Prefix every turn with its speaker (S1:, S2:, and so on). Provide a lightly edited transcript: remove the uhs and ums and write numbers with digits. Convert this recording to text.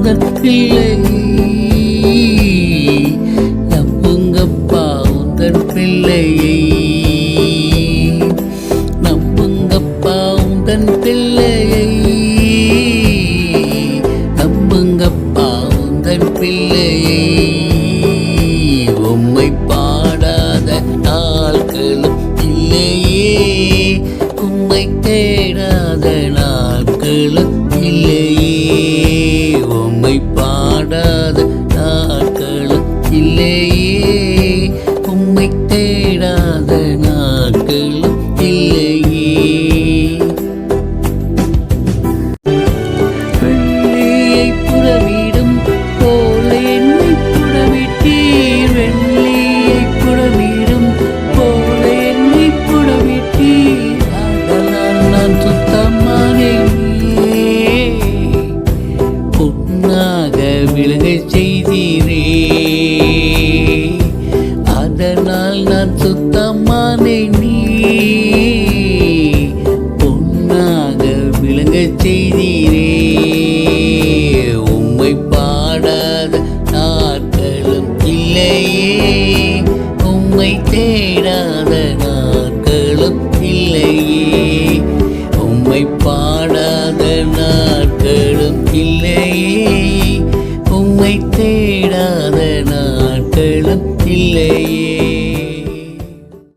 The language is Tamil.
S1: உந்தன் பிள்ளை, நம்புங்கப்பா உந்தன் பிள்ளையை, நம்புங்கப்பா உந்தன் பிள்ளையை, நம்புங்கப்பா உந்தன் பிள்ளையை. உம்மை பாடாத நாட்களும் இல்லையே, உம்மை தேடாத நாட்களும் இல்லையே, உம்மை பாடாத நாட்களும் இல்லையே, உம்மை தேடாத நாட்களும் இல்லையே. வெள்ளியை புடமிடும் போல என்னை புடமிட்டீர், வெள்ளியை புடமிடும் போல என்னை புடமிட்டீர். அதனால் நான் சுத்தமானேனே, பொன்னாக விளங்கச் செய்தீரே. அதனால் நான் சுத்தமானேனே, பொன்னாக விளங்கச் செய்தீரே. உம்மை பாடாத நாட்களும் இல்லையே, உம்மை தேடாத நாட்களும் இல்லையே, உம்மை பாடாத நாட்களும் இல்லையே, உம்மை தேடாத நாட்களும் இல்லையே.